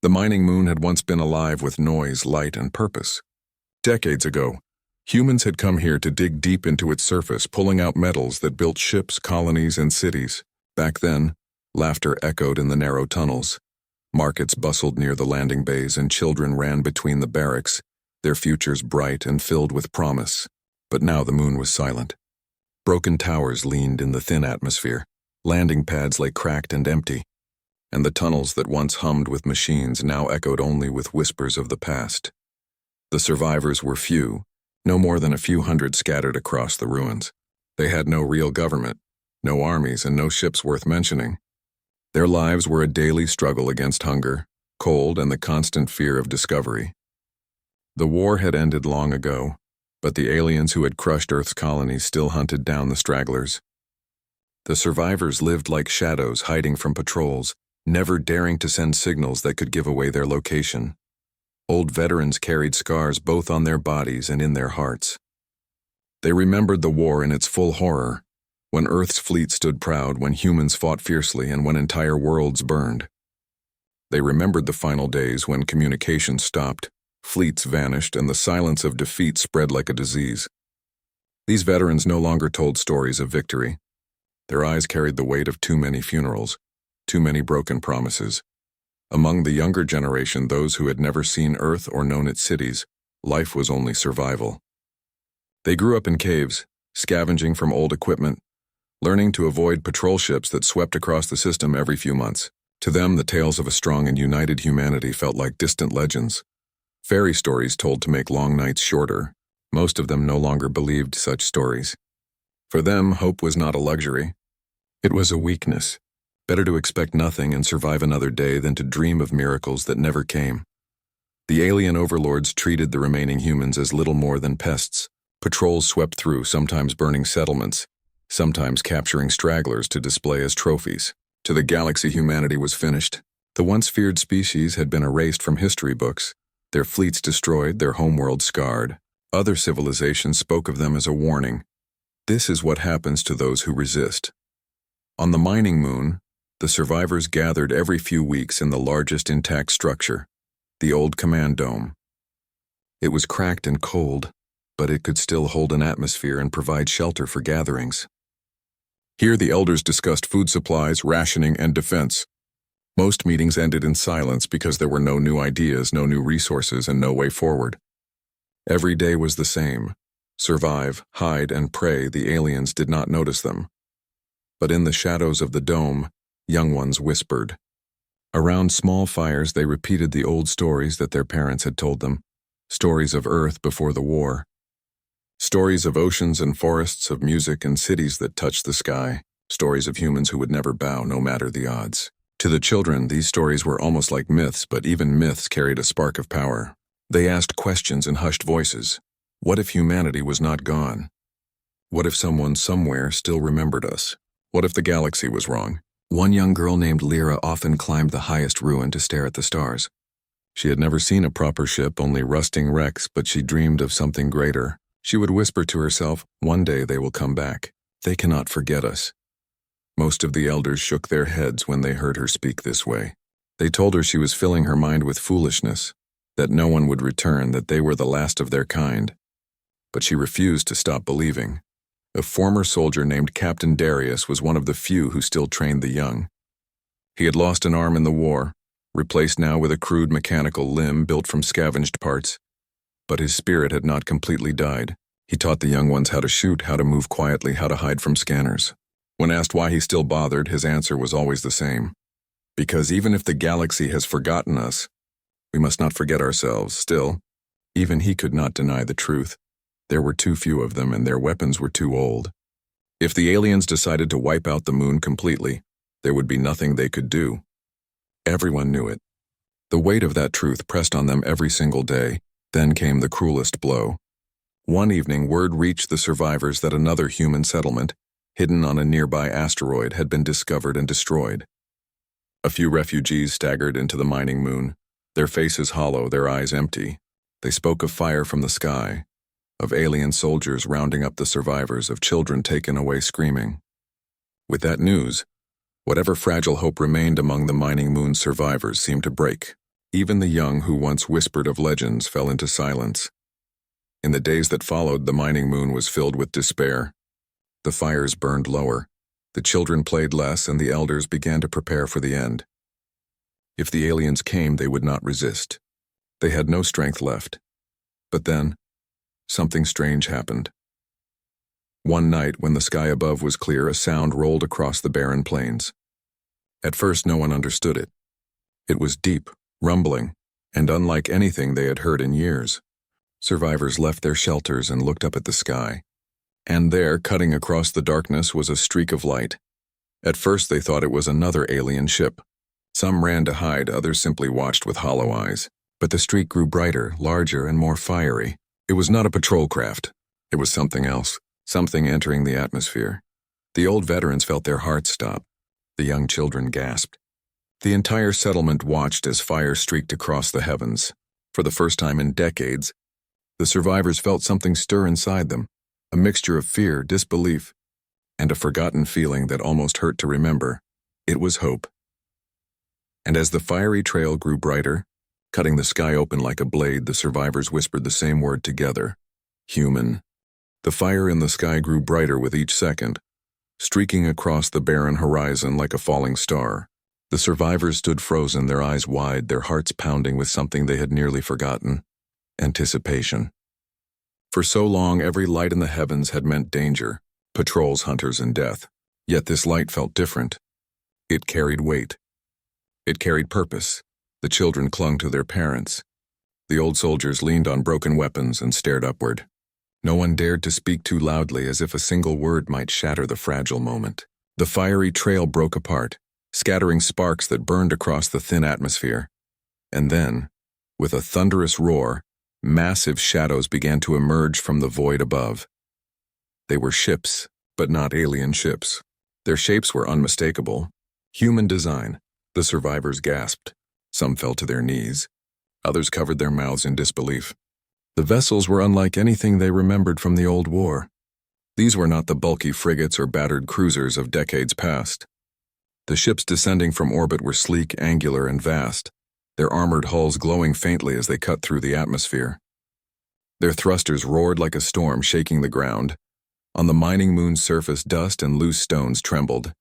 The mining moon had once been alive with noise, light, and purpose. Decades ago, humans had come here to dig deep into its surface, pulling out metals that built ships, colonies, and cities. Back then, laughter echoed in the narrow tunnels. Markets bustled near the landing bays, and children ran between the barracks, their futures bright and filled with promise. But now the moon was silent. Broken towers leaned in the thin atmosphere. Landing pads lay cracked and empty, and the tunnels that once hummed with machines now echoed only with whispers of the past. The survivors were few, no more than a few hundred scattered across the ruins. They had no real government, no armies, and no ships worth mentioning. Their lives were a daily struggle against hunger, cold, and the constant fear of discovery. The war had ended long ago, but the aliens who had crushed Earth's colonies still hunted down the stragglers. The survivors lived like shadows, hiding from patrols, never daring to send signals that could give away their location. Old veterans carried scars both on their bodies and in their hearts. They remembered the war in its full horror, when Earth's fleet stood proud, when humans fought fiercely, and when entire worlds burned. They remembered the final days when communication stopped, fleets vanished, and the silence of defeat spread like a disease. These veterans no longer told stories of victory. Their eyes carried the weight of too many funerals, too many broken promises. Among the younger generation, those who had never seen Earth or known its cities, life was only survival. They grew up in caves, scavenging from old equipment, learning to avoid patrol ships that swept across the system every few months. To them, the tales of a strong and united humanity felt like distant legends, fairy stories told to make long nights shorter. Most of them no longer believed such stories. For them, hope was not a luxury. It was a weakness. Better to expect nothing and survive another day than to dream of miracles that never came. The alien overlords treated the remaining humans as little more than pests. Patrols swept through, sometimes burning settlements, sometimes capturing stragglers to display as trophies. To the galaxy, humanity was finished. The once feared species had been erased from history books, their fleets destroyed, their homeworld scarred. Other civilizations spoke of them as a warning. This is what happens to those who resist. On the mining moon, the survivors gathered every few weeks in the largest intact structure, the old command dome. It was cracked and cold, but it could still hold an atmosphere and provide shelter for gatherings. Here the elders discussed food supplies, rationing, and defense. Most meetings ended in silence because there were no new ideas, no new resources, and no way forward. Every day was the same. Survive, hide, and pray. The aliens did not notice them. But in the shadows of the dome, young ones whispered. Around small fires, they repeated the old stories that their parents had told them, stories of Earth before the war. Stories of oceans and forests, of music and cities that touched the sky, stories of humans who would never bow no matter the odds. To the children, these stories were almost like myths, but even myths carried a spark of power. They asked questions in hushed voices. What if humanity was not gone? What if someone somewhere still remembered us? What if the galaxy was wrong? One young girl named Lyra often climbed the highest ruin to stare at the stars. She had never seen a proper ship, only rusting wrecks, but she dreamed of something greater. She would whisper to herself, one day they will come back. They cannot forget us. Most of the elders shook their heads when they heard her speak this way. They told her she was filling her mind with foolishness, that no one would return, that they were the last of their kind. But she refused to stop believing. A former soldier named Captain Darius was one of the few who still trained the young. He had lost an arm in the war, replaced now with a crude mechanical limb built from scavenged parts. But his spirit had not completely died. He taught the young ones how to shoot, how to move quietly, how to hide from scanners. When asked why he still bothered, his answer was always the same. Because even if the galaxy has forgotten us, we must not forget ourselves. Still, even he could not deny the truth. There were too few of them, and their weapons were too old. If the aliens decided to wipe out the moon completely, there would be nothing they could do. Everyone knew it. The weight of that truth pressed on them every single day. Then came the cruelest blow. One evening, word reached the survivors that another human settlement, hidden on a nearby asteroid, had been discovered and destroyed. A few refugees staggered into the mining moon, their faces hollow, their eyes empty. They spoke of fire from the sky, of alien soldiers rounding up the survivors, of children taken away screaming. With that news, whatever fragile hope remained among the mining moon survivors seemed to break. Even the young who once whispered of legends fell into silence. In the days that followed, the mining moon was filled with despair. The fires burned lower, the children played less, and the elders began to prepare for the end. If the aliens came, they would not resist. They had no strength left. But then, something strange happened. One night, when the sky above was clear, a sound rolled across the barren plains. At first, no one understood it. It was deep, rumbling, and unlike anything they had heard in years. Survivors left their shelters and looked up at the sky. And there, cutting across the darkness, was a streak of light. At first, they thought it was another alien ship. Some ran to hide, others simply watched with hollow eyes. But the streak grew brighter, larger, and more fiery. It was not a patrol craft. It was something else, something entering the atmosphere. The old veterans felt their hearts stop. The young children gasped. The entire settlement watched as fire streaked across the heavens. For the first time in decades, the survivors felt something stir inside them, a mixture of fear, disbelief, and a forgotten feeling that almost hurt to remember. It was hope. And as the fiery trail grew brighter, cutting the sky open like a blade, the survivors whispered the same word together: human. The fire in the sky grew brighter with each second, streaking across the barren horizon like a falling star. The survivors stood frozen, their eyes wide, their hearts pounding with something they had nearly forgotten: anticipation. For so long, every light in the heavens had meant danger, patrols, hunters, and death. Yet this light felt different. It carried weight. It carried purpose. The children clung to their parents. The old soldiers leaned on broken weapons and stared upward. No one dared to speak too loudly, as if a single word might shatter the fragile moment. The fiery trail broke apart, scattering sparks that burned across the thin atmosphere. And then, with a thunderous roar, massive shadows began to emerge from the void above. They were ships, but not alien ships. Their shapes were unmistakable. Human design. The survivors gasped. Some fell to their knees. Others covered their mouths in disbelief. The vessels were unlike anything they remembered from the old war. These were not the bulky frigates or battered cruisers of decades past. The ships descending from orbit were sleek, angular, and vast, their armored hulls glowing faintly as they cut through the atmosphere. Their thrusters roared like a storm, shaking the ground. On the mining moon's surface, dust and loose stones trembled.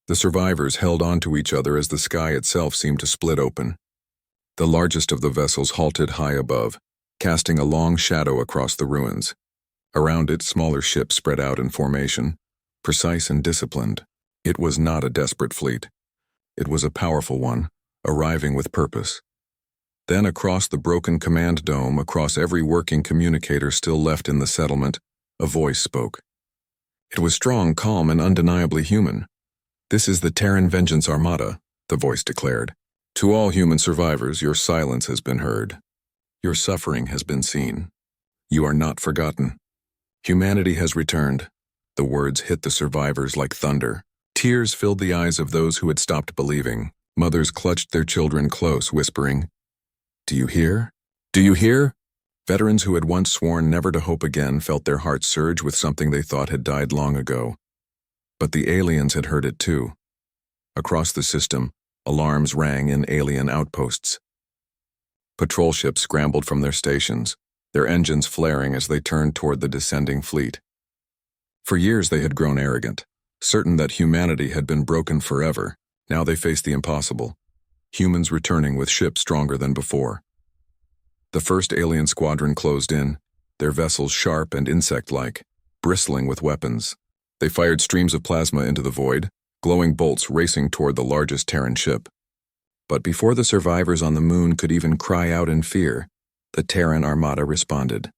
The survivors held on to each other as the sky itself seemed to split open. The largest of the vessels halted high above, casting a long shadow across the ruins. Around it, smaller ships spread out in formation, precise and disciplined. It was not a desperate fleet. It was a powerful one, arriving with purpose. Then across the broken command dome, across every working communicator still left in the settlement, a voice spoke. It was strong, calm, and undeniably human. "This is the Terran Vengeance Armada," the voice declared. "To all human survivors, your silence has been heard. Your suffering has been seen. You are not forgotten. Humanity has returned." The words hit the survivors like thunder. Tears filled the eyes of those who had stopped believing. Mothers clutched their children close, whispering, "Do you hear? Do you hear?" Veterans who had once sworn never to hope again felt their hearts surge with something they thought had died long ago. But the aliens had heard it too. Across the system, alarms rang in alien outposts. Patrol ships scrambled from their stations, their engines flaring as they turned toward the descending fleet. For years they had grown arrogant, certain that humanity had been broken forever. Now they faced the impossible. Humans returning with ships stronger than before. The first alien squadron closed in, their vessels sharp and insect-like, bristling with weapons. They fired streams of plasma into the void, glowing bolts racing toward the largest Terran ship. But before the survivors on the moon could even cry out in fear, the Terran Armada responded.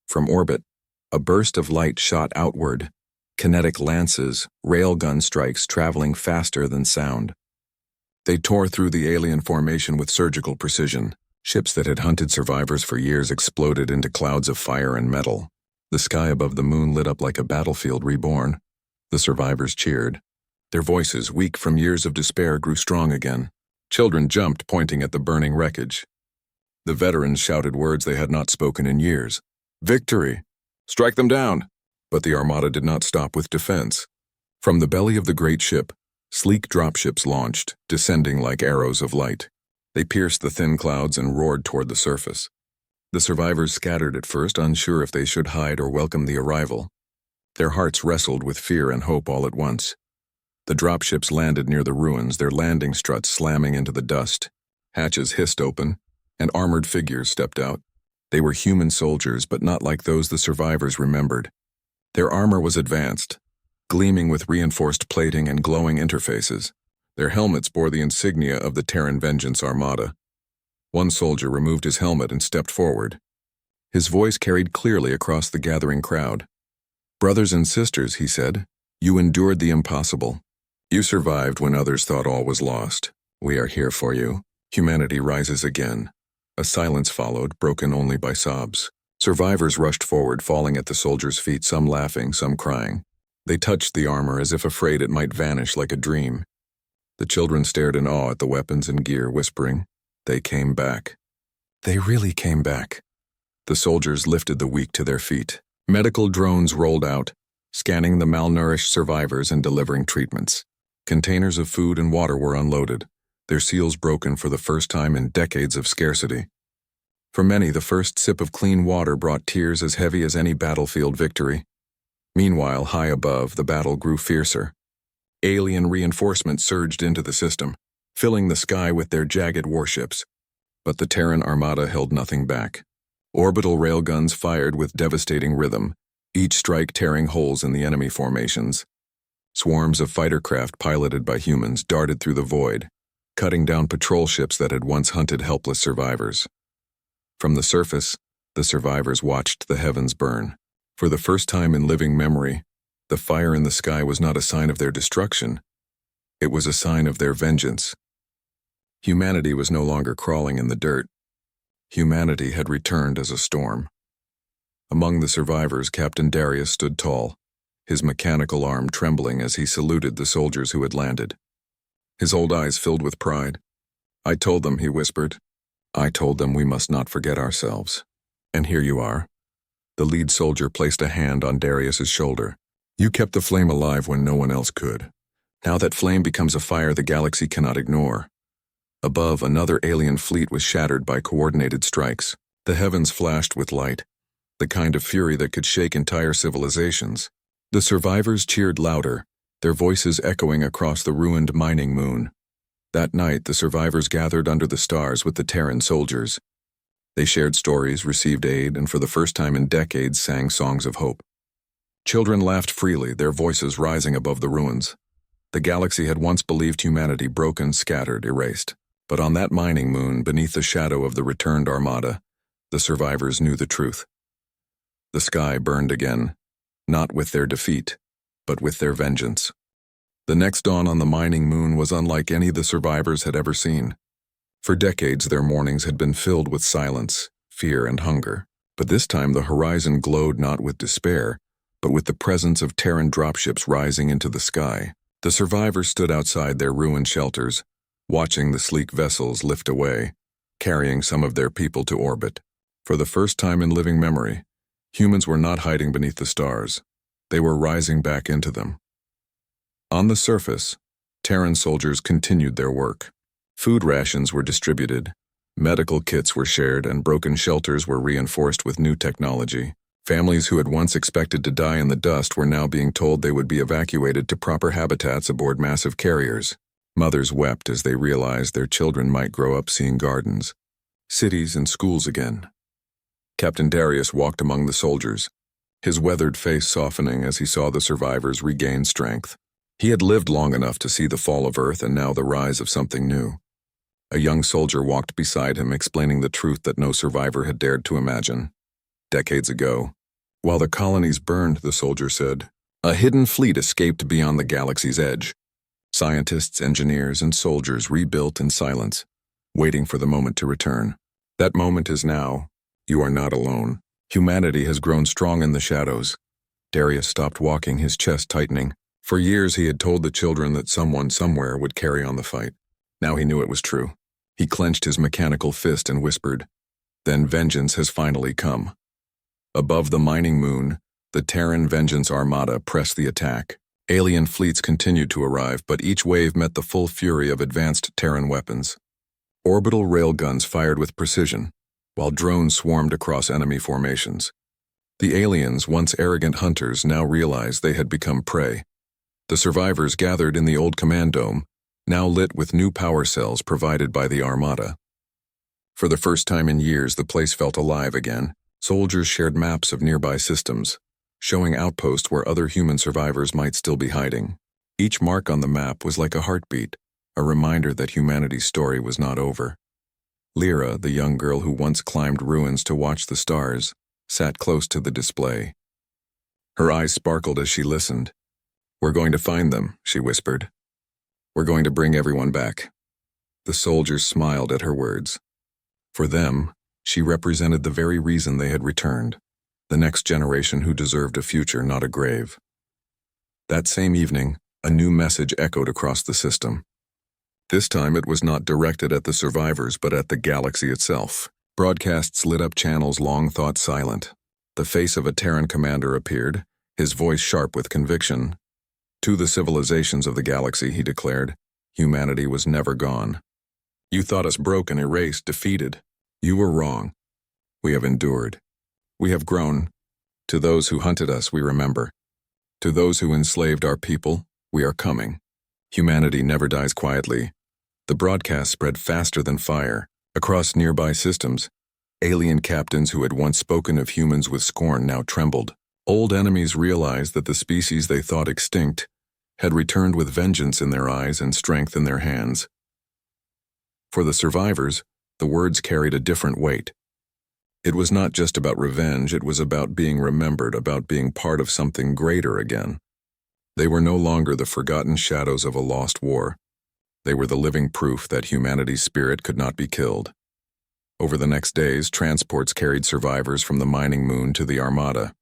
From orbit, a burst of light shot outward, kinetic lances, railgun strikes traveling faster than sound. They tore through the alien formation with surgical precision. Ships that had hunted survivors for years exploded into clouds of fire and metal. The sky above the moon lit up like a battlefield reborn. The survivors cheered. Their voices, weak from years of despair, grew strong again. Children jumped, pointing at the burning wreckage. The veterans shouted words they had not spoken in years. "Victory! Strike them down!" But the Armada did not stop with defense. From the belly of the great ship, sleek dropships launched, descending like arrows of light. They pierced the thin clouds and roared toward the surface. The survivors scattered at first, unsure if they should hide or welcome the arrival. Their hearts wrestled with fear and hope all at once. The dropships landed near the ruins, their landing struts slamming into the dust. Hatches hissed open, and armored figures stepped out. They were human soldiers, but not like those the survivors remembered. Their armor was advanced, gleaming with reinforced plating and glowing interfaces. Their helmets bore the insignia of the Terran Vengeance Armada. One soldier removed his helmet and stepped forward. His voice carried clearly across the gathering crowd. "Brothers and sisters," he said, "you endured the impossible. You survived when others thought all was lost. We are here for you. Humanity rises again." A silence followed, broken only by sobs. Survivors rushed forward, falling at the soldiers' feet, some laughing, some crying. They touched the armor as if afraid it might vanish like a dream. The children stared in awe at the weapons and gear, whispering, "They came back. They really came back." The soldiers lifted the weak to their feet. Medical drones rolled out, scanning the malnourished survivors and delivering treatments. Containers of food and water were unloaded, their seals broken for the first time in decades of scarcity. For many, the first sip of clean water brought tears as heavy as any battlefield victory. Meanwhile, high above, the battle grew fiercer. Alien reinforcements surged into the system, filling the sky with their jagged warships. But the Terran Armada held nothing back. Orbital railguns fired with devastating rhythm, each strike tearing holes in the enemy formations. Swarms of fighter craft piloted by humans darted through the void, cutting down patrol ships that had once hunted helpless survivors. From the surface, the survivors watched the heavens burn. For the first time in living memory, the fire in the sky was not a sign of their destruction. It was a sign of their vengeance. Humanity was no longer crawling in the dirt. Humanity had returned as a storm. Among the survivors, Captain Darius stood tall, his mechanical arm trembling as he saluted the soldiers who had landed. His old eyes filled with pride. "I told them," he whispered. "I told them we must not forget ourselves. And here you are." The lead soldier placed a hand on Darius's shoulder. "You kept the flame alive when no one else could. Now that flame becomes a fire the galaxy cannot ignore." Above, another alien fleet was shattered by coordinated strikes. The heavens flashed with light, the kind of fury that could shake entire civilizations. The survivors cheered louder, their voices echoing across the ruined mining moon. That night, the survivors gathered under the stars with the Terran soldiers. They shared stories, received aid, and for the first time in decades sang songs of hope. Children laughed freely, their voices rising above the ruins. The galaxy had once believed humanity broken, scattered, erased. But on that mining moon, beneath the shadow of the returned armada, the survivors knew the truth. The sky burned again, not with their defeat, but with their vengeance. The next dawn on the mining moon was unlike any the survivors had ever seen. For decades, their mornings had been filled with silence, fear, and hunger. But this time the horizon glowed not with despair, but with the presence of Terran dropships rising into the sky. The survivors stood outside their ruined shelters, watching the sleek vessels lift away, carrying some of their people to orbit. For the first time in living memory, humans were not hiding beneath the stars. They were rising back into them. On the surface, Terran soldiers continued their work. Food rations were distributed, medical kits were shared, and broken shelters were reinforced with new technology. Families who had once expected to die in the dust were now being told they would be evacuated to proper habitats aboard massive carriers. Mothers wept as they realized their children might grow up seeing gardens, cities, and schools again. Captain Darius walked among the soldiers, his weathered face softening as he saw the survivors regain strength. He had lived long enough to see the fall of Earth and now the rise of something new. A young soldier walked beside him, explaining the truth that no survivor had dared to imagine. Decades ago, while the colonies burned, the soldier said, a hidden fleet escaped beyond the galaxy's edge. Scientists, engineers, and soldiers rebuilt in silence, waiting for the moment to return. That moment is now. You are not alone. Humanity has grown strong in the shadows. Darius stopped walking, his chest tightening. For years he had told the children that someone somewhere would carry on the fight. Now he knew it was true. He clenched his mechanical fist and whispered, "Then vengeance has finally come." Above the mining moon, the Terran Vengeance Armada pressed the attack. Alien fleets continued to arrive, but each wave met the full fury of advanced Terran weapons. Orbital railguns fired with precision, while drones swarmed across enemy formations. The aliens, once arrogant hunters, now realized they had become prey. The survivors gathered in the old command dome, now lit with new power cells provided by the Armada. For the first time in years, the place felt alive again. Soldiers shared maps of nearby systems, showing outposts where other human survivors might still be hiding. Each mark on the map was like a heartbeat, a reminder that humanity's story was not over. Lyra, the young girl who once climbed ruins to watch the stars, sat close to the display. Her eyes sparkled as she listened. "We're going to find them," she whispered. "We're going to bring everyone back." The soldiers smiled at her words. For them, she represented the very reason they had returned, the next generation who deserved a future, not a grave. That same evening, a new message echoed across the system. This time it was not directed at the survivors but at the galaxy itself. Broadcasts lit up channels long thought silent. The face of a Terran commander appeared, his voice sharp with conviction. "To the civilizations of the galaxy," he declared, "humanity was never gone. You thought us broken, erased, defeated. You were wrong. We have endured. We have grown. To those who hunted us, we remember. To those who enslaved our people, we are coming. Humanity never dies quietly." The broadcast spread faster than fire. Across nearby systems, alien captains who had once spoken of humans with scorn now trembled. Old enemies realized that the species they thought extinct had returned with vengeance in their eyes and strength in their hands. For the survivors, the words carried a different weight. It was not just about revenge, it was about being remembered, about being part of something greater again. They were no longer the forgotten shadows of a lost war. They were the living proof that humanity's spirit could not be killed. Over the next days, transports carried survivors from the mining moon to the Armada.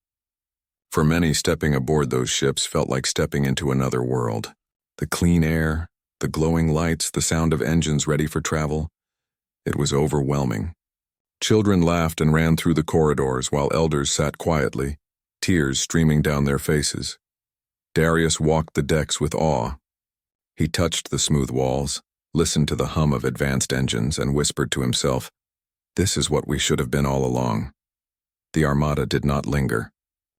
For many, stepping aboard those ships felt like stepping into another world. The clean air, the glowing lights, the sound of engines ready for travel. It was overwhelming. Children laughed and ran through the corridors while elders sat quietly, tears streaming down their faces. Darius walked the decks with awe. He touched the smooth walls, listened to the hum of advanced engines, and whispered to himself, "This is what we should have been all along." The Armada did not linger.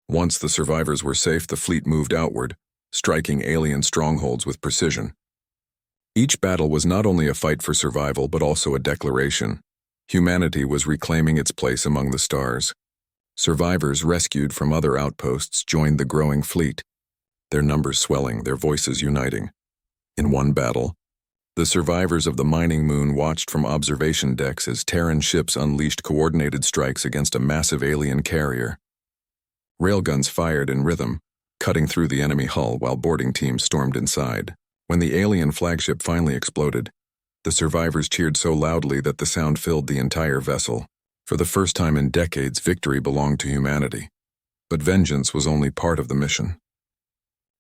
Once the survivors were safe, the fleet moved outward, striking alien strongholds with precision. Each battle was not only a fight for survival but also a declaration. Humanity was reclaiming its place among the stars. Survivors rescued from other outposts joined the growing fleet, their numbers swelling, their voices uniting. In one battle, the survivors of the mining moon watched from observation decks as Terran ships unleashed coordinated strikes against a massive alien carrier. Railguns fired in rhythm, cutting through the enemy hull while boarding teams stormed inside. When the alien flagship finally exploded, the survivors cheered so loudly that the sound filled the entire vessel. For the first time in decades, victory belonged to humanity. But vengeance was only part of the mission.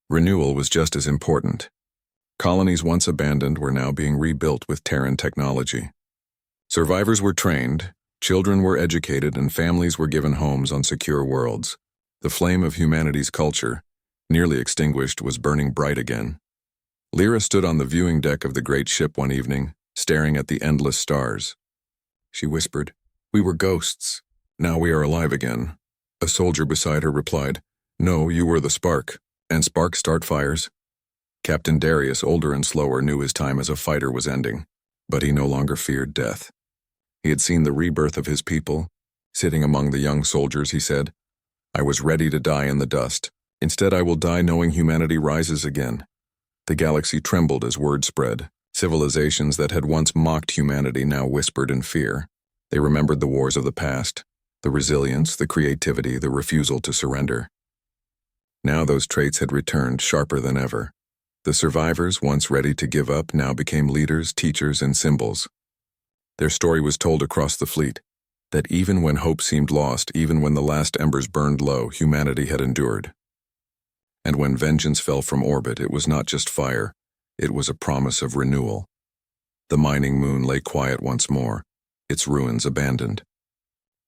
Renewal was just as important. Colonies once abandoned were now being rebuilt with Terran technology. Survivors were trained, children were educated, and families were given homes on secure worlds. The flame of humanity's culture, nearly extinguished, was burning bright again. Lyra stood on the viewing deck of the great ship one evening, staring at the endless stars. She whispered, "We were ghosts. Now we are alive again." A soldier beside her replied, "No, you were the spark. And sparks start fires." Captain Darius, older and slower, knew his time as a fighter was ending, but he no longer feared death. He had seen the rebirth of his people. Sitting among the young soldiers, he said, "I was ready to die in the dust. Instead, I will die knowing humanity rises again." The galaxy trembled as word spread. Civilizations that had once mocked humanity now whispered in fear. They remembered the wars of the past, the resilience, the creativity, the refusal to surrender. Now those traits had returned, sharper than ever. The survivors, once ready to give up, now became leaders, teachers, and symbols. Their story was told across the fleet, that even when hope seemed lost, even when the last embers burned low, humanity had endured. And when vengeance fell from orbit, it was not just fire, it was a promise of renewal. The mining moon lay quiet once more, its ruins abandoned.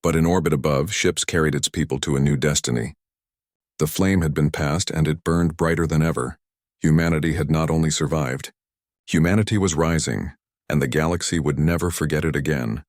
But in orbit above, ships carried its people to a new destiny. The flame had been passed, and it burned brighter than ever. Humanity had not only survived. Humanity was rising, and the galaxy would never forget it again.